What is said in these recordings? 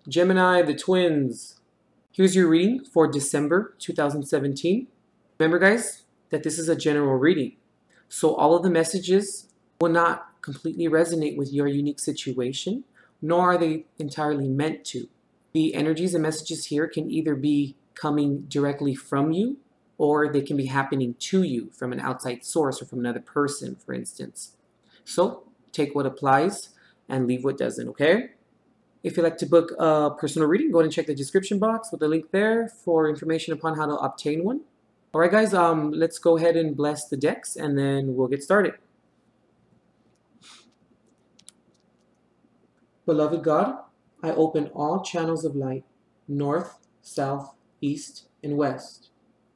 Gemini, the twins. Here's your reading for December 2017. Remember, guys, that this is a general reading. So all of the messages will not completely resonate with your unique situation, nor are they entirely meant to. The energies and messages here can either be coming directly from you, or they can be happening to you from an outside source or from another person, for instance. So take what applies and leave what doesn't, okay? If you'd like to book a personal reading, go ahead and check the description box with the link there for information upon how to obtain one. All right, guys, let's go ahead and bless the decks, and then we'll get started. Beloved God, I open all channels of light, north, south, east, and west.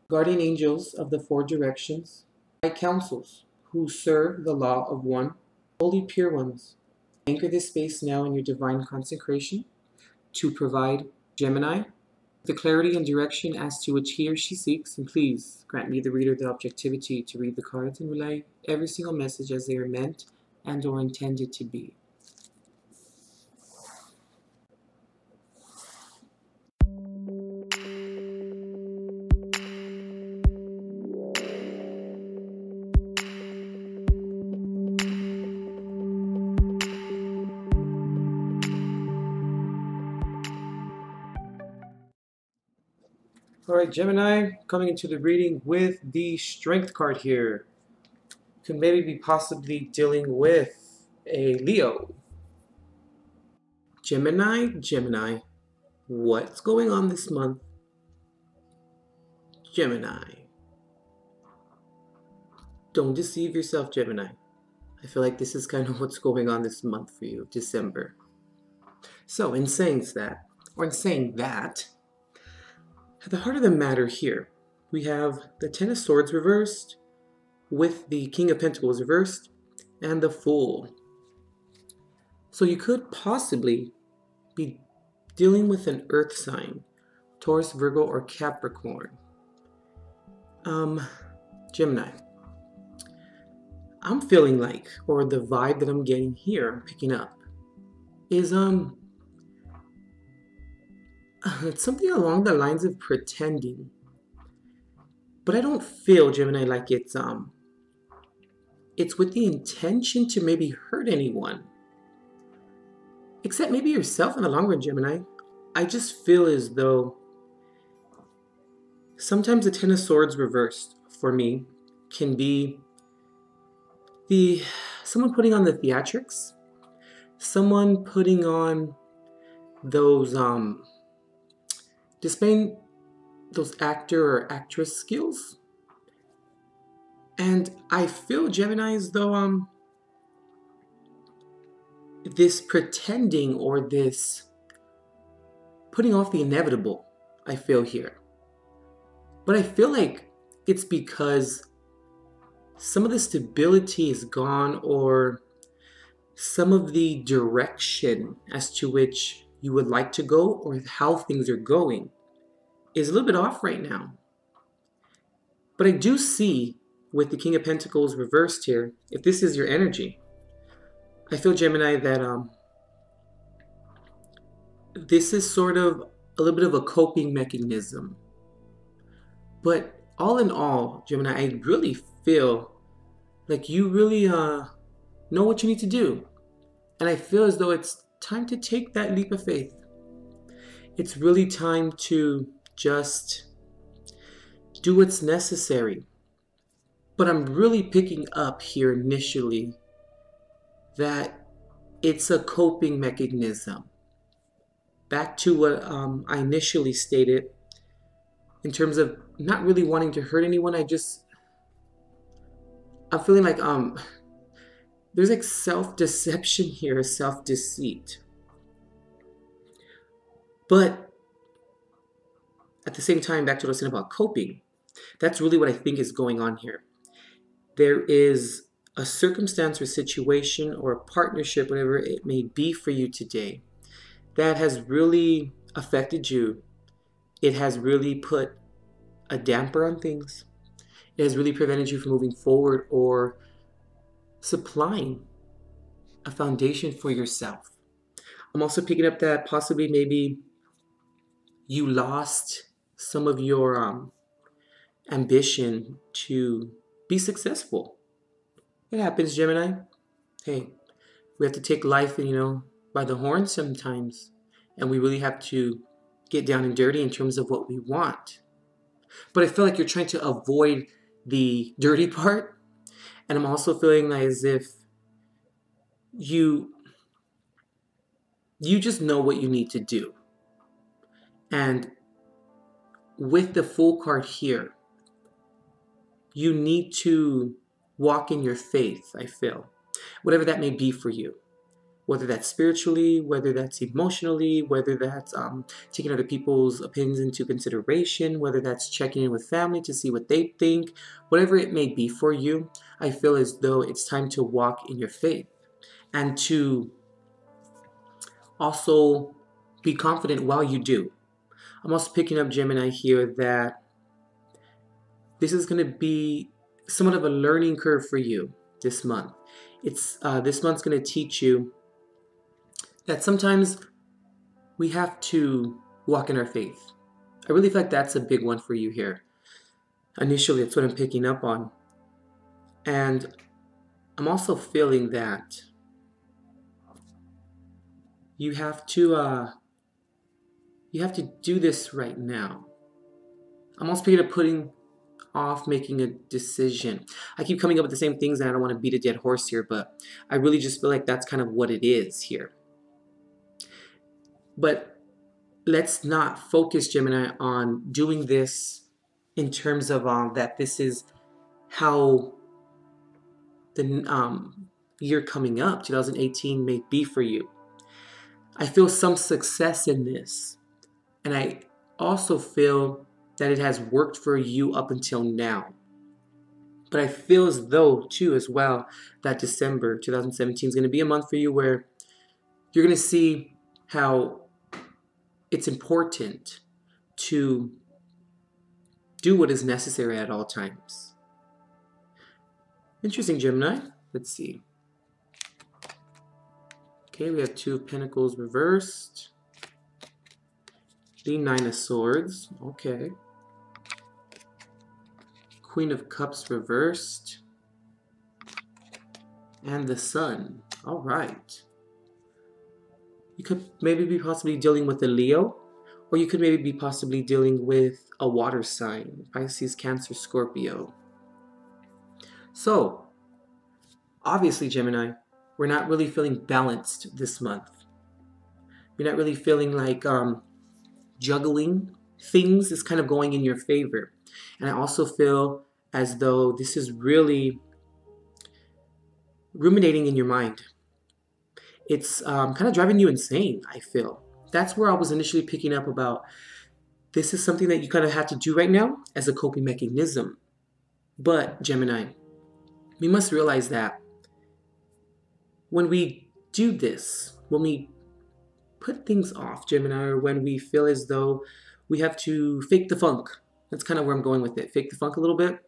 Guardian angels of the four directions, my counsels who serve the law of one, holy pure ones, anchor this space now in your divine consecration to provide Gemini the clarity and direction as to which he or she seeks, and please grant me, the reader, the objectivity to read the cards and relay every single message as they are meant and or intended to be. All right, Gemini, coming into the reading with the Strength card here. Could maybe be possibly dealing with a Leo. Gemini, what's going on this month? Gemini. Don't deceive yourself, Gemini. I feel like this is kind of what's going on this month for you, December. So in saying that, at the heart of the matter here, we have the Ten of Swords reversed with the King of Pentacles reversed and the Fool. So you could possibly be dealing with an earth sign, Taurus, Virgo, or Capricorn. Gemini. I'm feeling like, or the vibe that I'm getting here, I'm picking up, is it's something along the lines of pretending. But I don't feel, Gemini, like it's with the intention to maybe hurt anyone. Except maybe yourself in the long run, Gemini. I just feel as though sometimes the Ten of Swords reversed for me can be someone putting on the theatrics, someone putting on those displaying those actor or actress skills. And I feel, Gemini, as though this pretending or this putting off the inevitable, I feel here. But I feel like it's because some of the stability is gone, or some of the direction as to which you would like to go or how things are going is a little bit off right now. But I do see with the King of Pentacles reversed here, if this is your energy, I feel, Gemini, that this is sort of a little bit of a coping mechanism. But all in all, Gemini, I really feel like you really know what you need to do. And I feel as though it's time to take that leap of faith. It's really time to just do what's necessary. But I'm really picking up here initially that it's a coping mechanism. Back to what I initially stated in terms of not really wanting to hurt anyone. I'm feeling like there's like self-deception here, self-deceit. But at the same time, back to what I was saying about coping, that's really what I think is going on here. There is a circumstance or situation or a partnership, whatever it may be for you today, that has really affected you. It has really put a damper on things. It has really prevented you from moving forward or supplying a foundation for yourself. I'm also picking up that possibly maybe you lost some of your ambition to be successful. It happens, Gemini. Hey, we have to take life, by the horn sometimes. And we really have to get down and dirty in terms of what we want. But I feel like you're trying to avoid the dirty part. And I'm also feeling like as if you just know what you need to do. And with the Fool card here, you need to walk in your faith, I feel. Whatever that may be for you. Whether that's spiritually, whether that's emotionally, whether that's taking other people's opinions into consideration, whether that's checking in with family to see what they think, whatever it may be for you, I feel as though it's time to walk in your faith and to also be confident while you do. I'm also picking up, Gemini, here that this is going to be somewhat of a learning curve for you this month. This month's going to teach you that sometimes we have to walk in our faith. I really feel like that's a big one for you here. Initially, that's what I'm picking up on. And I'm also feeling that you have to do this right now. I'm also picking up putting off making a decision. I keep coming up with the same things and I don't want to beat a dead horse here, but I really just feel like that's kind of what it is here. But let's not focus, Gemini, on doing this in terms of that this is how the year coming up, 2018, may be for you. I feel some success in this. And I also feel that it has worked for you up until now. But I feel as though, too, as well, that December 2017 is going to be a month for you where you're going to see how it's important to do what is necessary at all times. Interesting, Gemini. Let's see. Okay, we have Two of Pentacles reversed. The Nine of Swords. Okay. Queen of Cups reversed. And the Sun. All right. You could maybe be possibly dealing with a Leo, or you could maybe be possibly dealing with a water sign, Pisces, Cancer, Scorpio. So, obviously, Gemini, we're not really feeling balanced this month. You're not really feeling like juggling things is kind of going in your favor. And I also feel as though this is really ruminating in your mind. It's kind of driving you insane, I feel. That's where I was initially picking up about this is something that you kind of have to do right now as a coping mechanism. But, Gemini, we must realize that when we do this, when we put things off, Gemini, or when we feel as though we have to fake the funk, that's kind of where I'm going with it, fake the funk a little bit,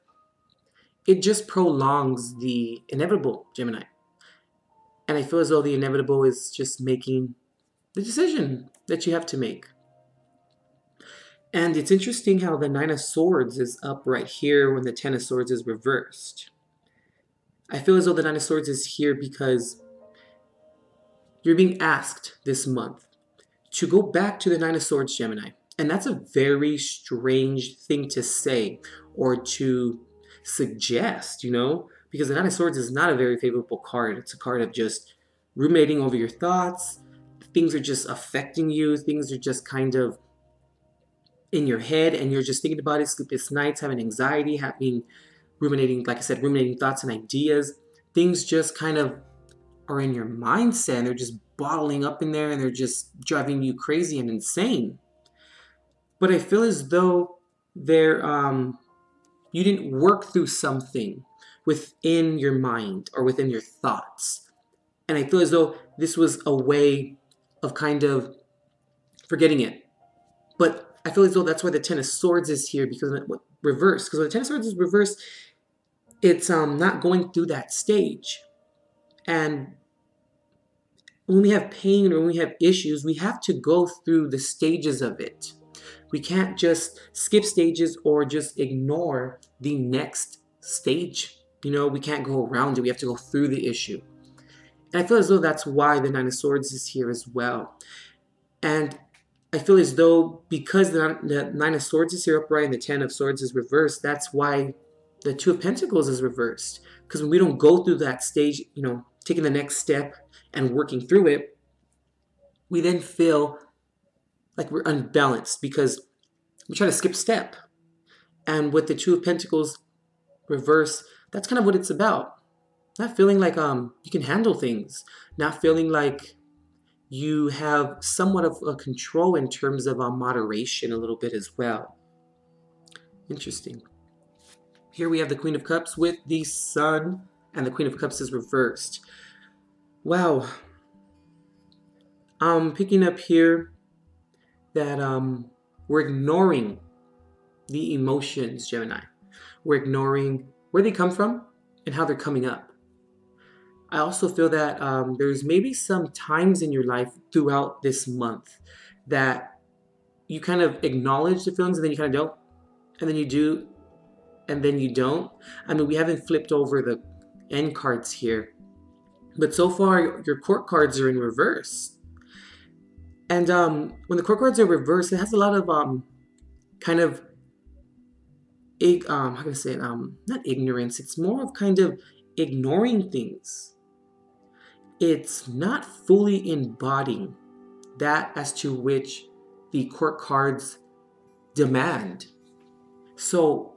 it just prolongs the inevitable, Gemini. And I feel as though the inevitable is just making the decision that you have to make. And it's interesting how the Nine of Swords is up right here when the Ten of Swords is reversed. I feel as though the Nine of Swords is here because you're being asked this month to go back to the Nine of Swords, Gemini. And that's a very strange thing to say or to suggest, because the Nine of Swords is not a very favorable card. It's a card of just ruminating over your thoughts. Things are just affecting you. Things are just kind of in your head and you're just thinking about it, sleepless nights, having anxiety, ruminating, like I said, ruminating thoughts and ideas. Things just kind of are in your mindset and they're just bottling up in there and they're just driving you crazy and insane. But I feel as though you didn't work through something within your mind or within your thoughts. And I feel as though this was a way of kind of forgetting it. But I feel as though that's why the Ten of Swords is here, because reversed. Because when the Ten of Swords is reversed, it's not going through that stage. And when we have pain or when we have issues, we have to go through the stages of it. We can't just skip stages or just ignore the next stage. You know, we can't go around it. We have to go through the issue. And I feel as though that's why the Nine of Swords is here as well. And I feel as though because the Nine of Swords is here upright and the Ten of Swords is reversed, that's why the Two of Pentacles is reversed. Because when we don't go through that stage, you know, taking the next step and working through it, we then feel like we're unbalanced because we try to skip a step. And with the Two of Pentacles reverse, that's kind of what it's about. Not feeling like you can handle things. Not feeling like you have somewhat of a control in terms of moderation a little bit as well. Interesting. Here we have the Queen of Cups with the Sun, and the Queen of Cups is reversed. Wow. I'm picking up here that we're ignoring the emotions, Gemini. We're ignoring where they come from and how they're coming up. I also feel that there's maybe some times in your life throughout this month that you kind of acknowledge the feelings and then you kind of don't, and then you do, and then you don't. I mean, we haven't flipped over the end cards here, but so far your court cards are in reverse. And when the court cards are reversed, it has a lot of kind of how can I say it? Not ignorance. It's more of kind of ignoring things. It's not fully embodying that as to which the court cards demand. So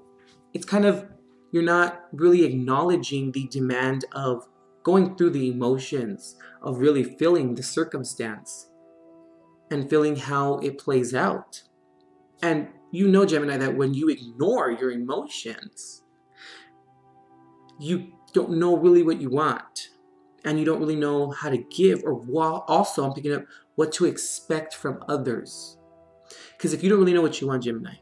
it's kind of, you're not really acknowledging the demand of going through the emotions, of really feeling the circumstance and feeling how it plays out. And you know, Gemini, that when you ignore your emotions, you don't know really what you want. And you don't really know how to give, or also I'm picking up what to expect from others. Because if you don't really know what you want, Gemini,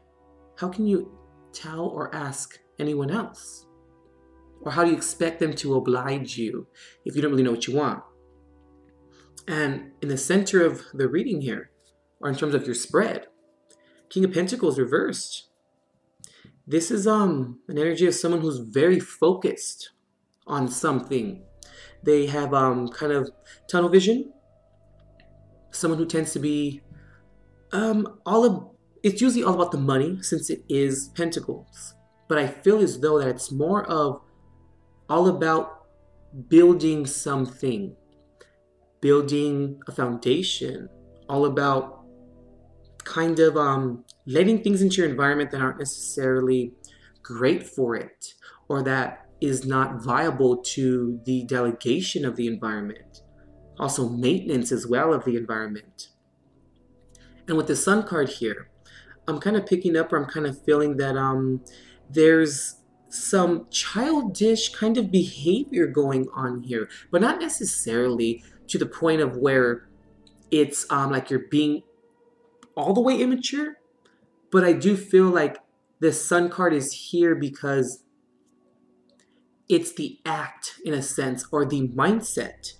how can you tell or ask anyone else? Or how do you expect them to oblige you if you don't really know what you want? And in the center of the reading here, or in terms of your spread, King of Pentacles reversed. This is an energy of someone who's very focused on something. They have kind of tunnel vision. Someone who tends to be it's usually all about the money since it is Pentacles. But I feel as though that it's more of all about building something, building a foundation, all about kind of letting things into your environment that aren't necessarily great for it, or that is not viable to the delegation of the environment. Also maintenance as well of the environment. And with the Sun card here, I'm kind of picking up, or I'm kind of feeling that there's some childish kind of behavior going on here, but not necessarily to the point of where it's like you're being all the way immature. But I do feel like the Sun card is here because it's the act, in a sense, or the mindset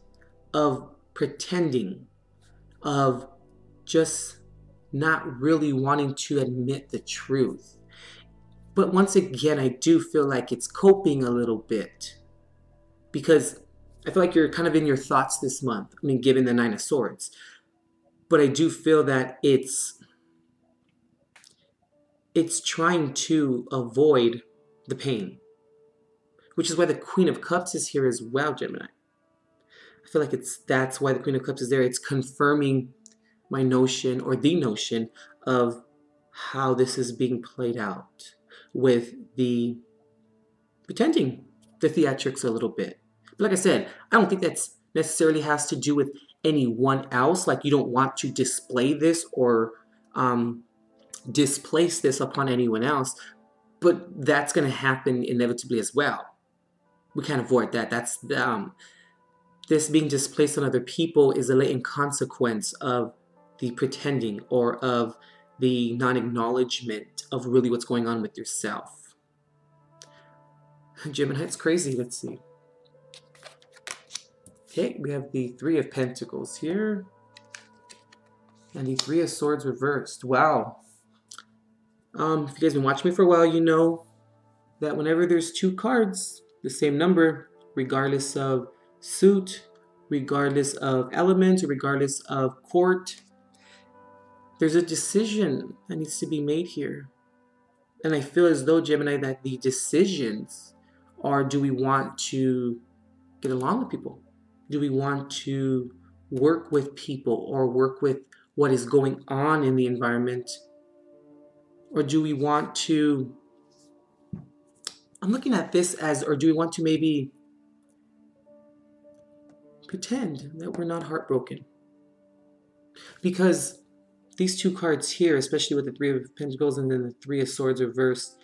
of pretending, of just not really wanting to admit the truth. But once again, I do feel like it's coping a little bit, because I feel like you're kind of in your thoughts this month. I mean, given the Nine of Swords. But I do feel that it's trying to avoid the pain, which is why the Queen of Cups is here as well, Gemini. I feel like that's why the Queen of Cups is there. It's confirming my notion, or the notion, of how this is being played out with the pretending, the theatrics a little bit. But like I said, I don't think that's necessarily has to do with anyone else. Like, you don't want to display this or displace this upon anyone else, but that's going to happen inevitably as well. We can't avoid that. That's this being displaced on other people is a latent consequence of the pretending, or of the non-acknowledgement of really what's going on with yourself. Gemini, it's crazy. Let's see. Okay, we have the Three of Pentacles here. And the Three of Swords reversed. Wow. If you guys been watching me for a while, you know that whenever there's two cards, the same number, regardless of suit, regardless of element, or regardless of court, there's a decision that needs to be made here. And I feel as though, Gemini, that the decisions are, do we want to get along with people? Do we want to work with people or work with what is going on in the environment? Or do we want to, I'm looking at this as, or do we want to maybe pretend that we're not heartbroken? Because these two cards here, especially with the Three of Pentacles and then the Three of Swords reversed,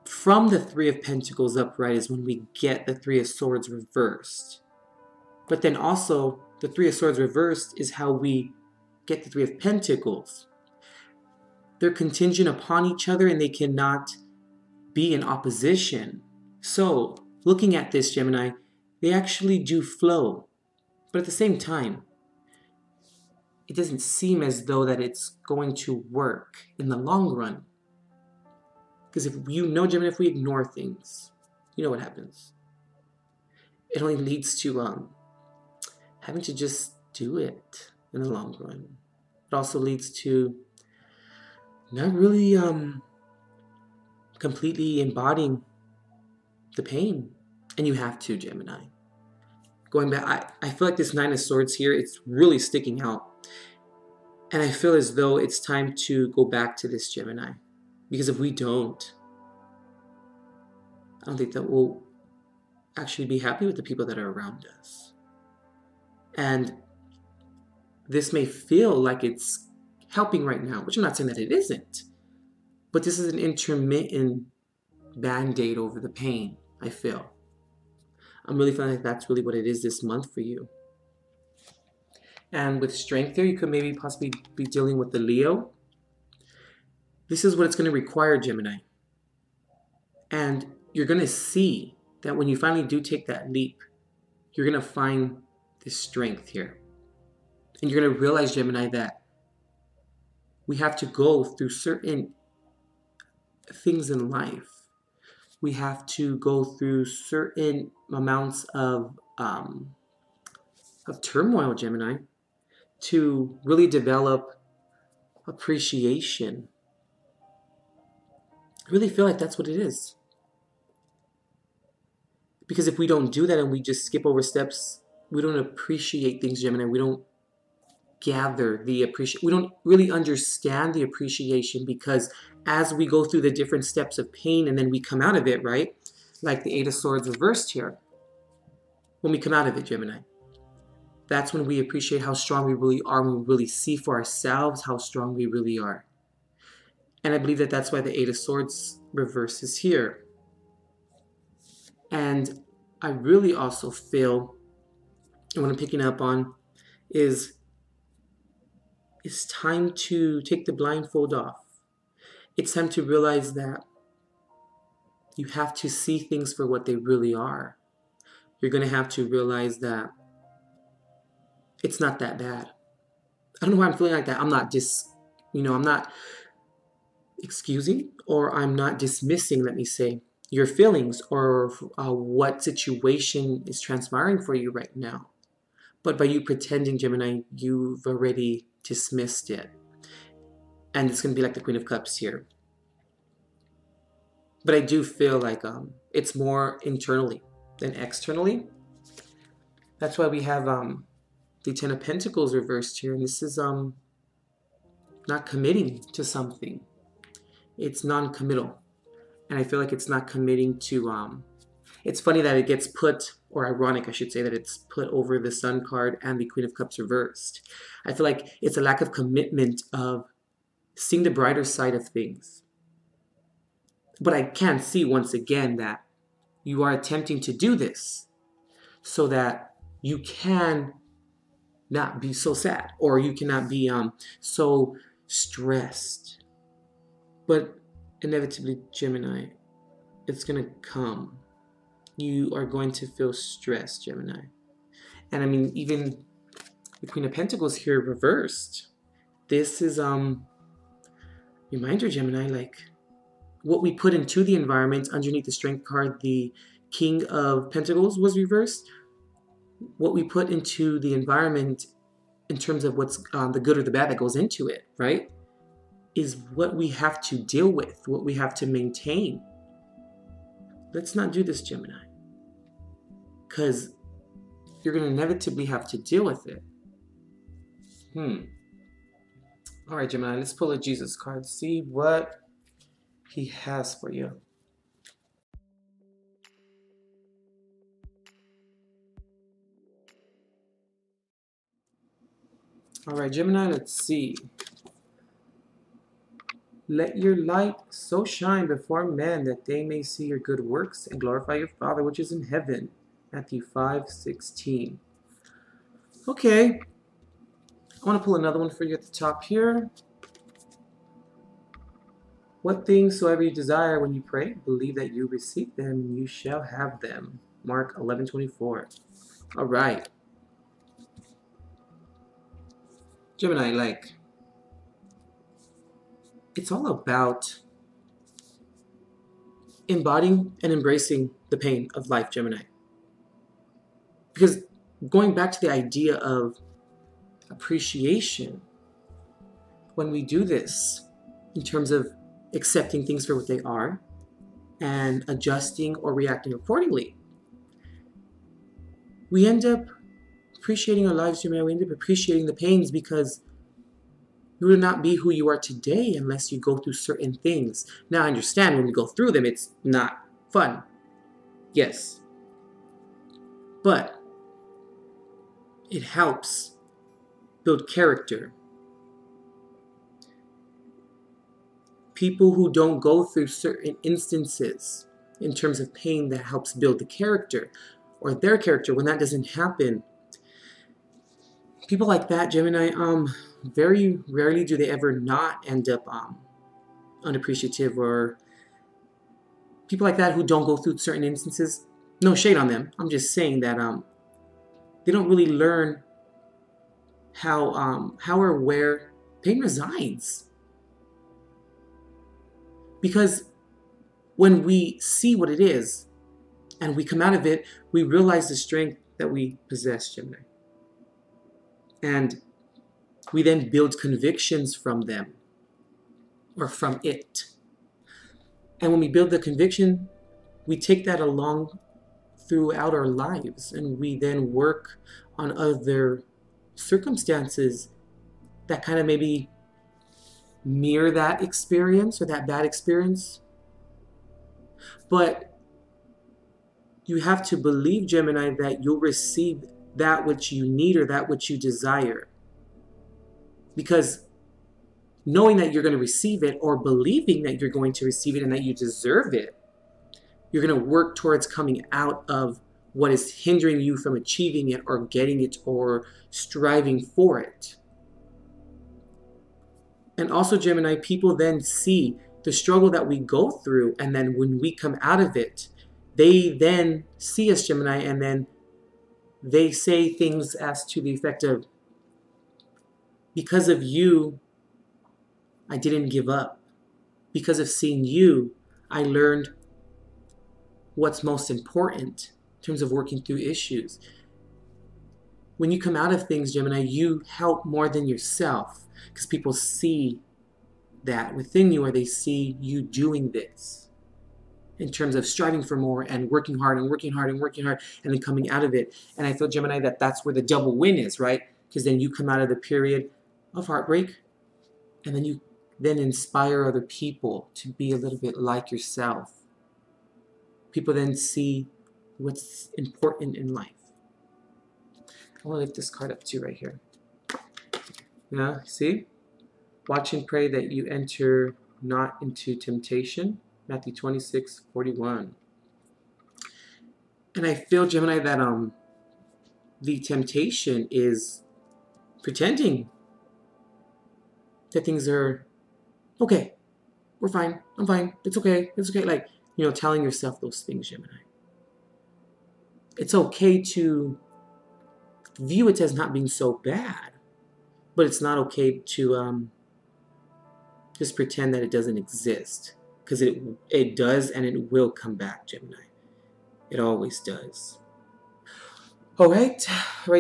from the Three of Pentacles upright is when we get the Three of Swords reversed. But then also, the Three of Swords reversed is how we get the Three of Pentacles. They're contingent upon each other and they cannot be in opposition. So, looking at this, Gemini, they actually do flow. But at the same time, it doesn't seem as though that it's going to work in the long run. Because if you know, Gemini, if we ignore things, you know what happens. It only leads to having to just do it in the long run. It also leads to not really completely embodying the pain. And you have to, Gemini. Going back, I feel like this Nine of Swords here, it's really sticking out. And I feel as though it's time to go back to this, Gemini. Because if we don't, I don't think that we'll actually be happy with the people that are around us. And this may feel like it's helping right now, which I'm not saying that it isn't. But this is an intermittent band-aid over the pain, I feel. I'm really feeling like that's really what it is this month for you. And with strength there, you could maybe possibly be dealing with the Leo. This is what it's going to require, Gemini. And you're going to see that when you finally do take that leap, you're going to find this strength here. And you're going to realize, Gemini, that we have to go through certain things in life. We have to go through certain amounts of turmoil, Gemini, to really develop appreciation. I really feel like that's what it is. Because if we don't do that and we just skip over steps, we don't appreciate things, Gemini. We don't gather the appreciation. We don't really understand the appreciation, because as we go through the different steps of pain and then we come out of it, right? Like the Eight of Swords reversed here. When we come out of it, Gemini, that's when we appreciate how strong we really are, when we really see for ourselves how strong we really are. And I believe that that's why the Eight of Swords reverse is here. And I really also feel, and what I'm picking up on is, it's time to take the blindfold off. It's time to realize that you have to see things for what they really are. You're going to have to realize that it's not that bad. I don't know why I'm feeling like that. I'm not I'm not excusing, or I'm not dismissing, let me say, your feelings or what situation is transpiring for you right now. But by you pretending, Gemini, you've already dismissed it. And it's going to be like the Queen of Cups here. But I do feel like it's more internally than externally. That's why we have the Ten of Pentacles reversed here. And this is not committing to something. It's non-committal. And I feel like it's not committing to... it's funny that it gets put, or ironic, I should say, that it's put over the Sun card and the Queen of Cups reversed. I feel like it's a lack of commitment of seeing the brighter side of things. But I can see once again that you are attempting to do this so that you can not be so sad, or you cannot be so stressed. But inevitably, Gemini, it's going to come. You are going to feel stressed, Gemini. And I mean, even the Queen of Pentacles here reversed. This is, reminder, Gemini, like what we put into the environment. Underneath the Strength card, the King of Pentacles was reversed. What we put into the environment in terms of what's the good or the bad that goes into it, right, is what we have to deal with, what we have to maintain. Let's not do this, Gemini, because you're going to inevitably have to deal with it. All right, Gemini, let's pull a Jesus card, see what he has for you. All right, Gemini, let's see. Let your light so shine before men that they may see your good works and glorify your Father which is in heaven. Matthew 5:16. Okay. I want to pull another one for you at the top here. What things soever you desire when you pray, believe that you receive them and you shall have them. Mark 11:24. All right. Gemini, like, it's all about embodying and embracing the pain of life, Gemini. Because going back to the idea of appreciation, when we do this in terms of accepting things for what they are and adjusting or reacting accordingly, we end up appreciating our lives, Gemini. We end up appreciating the pains, because you will not be who you are today unless you go through certain things. Now, I understand when we go through them, it's not fun. Yes. But it helps build character. People who don't go through certain instances in terms of pain, that helps build the character or their character. When that doesn't happen, people like that, Gemini, very rarely do they ever not end up unappreciative. Or people like that who don't go through certain instances, no shade on them. I'm just saying that they don't really learn how or where pain resides. Because when we see what it is and we come out of it, we realize the strength that we possess, Gemini. And we then build convictions from them or from it. And when we build the conviction, we take that along throughout our lives, and we then work on other circumstances that kind of maybe mirror that experience or that bad experience. But you have to believe, Gemini, that you'll receive that which you need or that which you desire. Because knowing that you're going to receive it, or believing that you're going to receive it and that you deserve it, you're going to work towards coming out of what is hindering you from achieving it or getting it or striving for it. And also, Gemini, people then see the struggle that we go through, and then when we come out of it, they then see us, Gemini, and then they say things as to the effect of, because of you, I didn't give up. Because of seeing you, I learned what's most important in terms of working through issues. When you come out of things, Gemini, you help more than yourself, because people see that within you, or they see you doing this in terms of striving for more and working hard and working hard and working hard, and then coming out of it. And I feel, Gemini, that that's where the double win is, right? Because then you come out of the period of heartbreak, and then you then inspire other people to be a little bit like yourself. People then see what's important in life. I want to lift this card up too right here. Yeah, see? Watch and pray that you enter not into temptation. Matthew 26:41. And I feel, Gemini, that the temptation is pretending that things are okay. We're fine. I'm fine. It's okay. It's okay. Like, you know, telling yourself those things, Gemini. It's okay to view it as not being so bad. But it's not okay to just pretend that it doesn't exist. Because it does, and it will come back, Gemini. It always does. All right,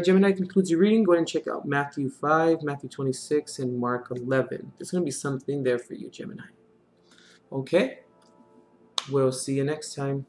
Gemini concludes your reading. Go ahead and check out Matthew 5, Matthew 26, and Mark 11. There's going to be something there for you, Gemini. Okay, we'll see you next time.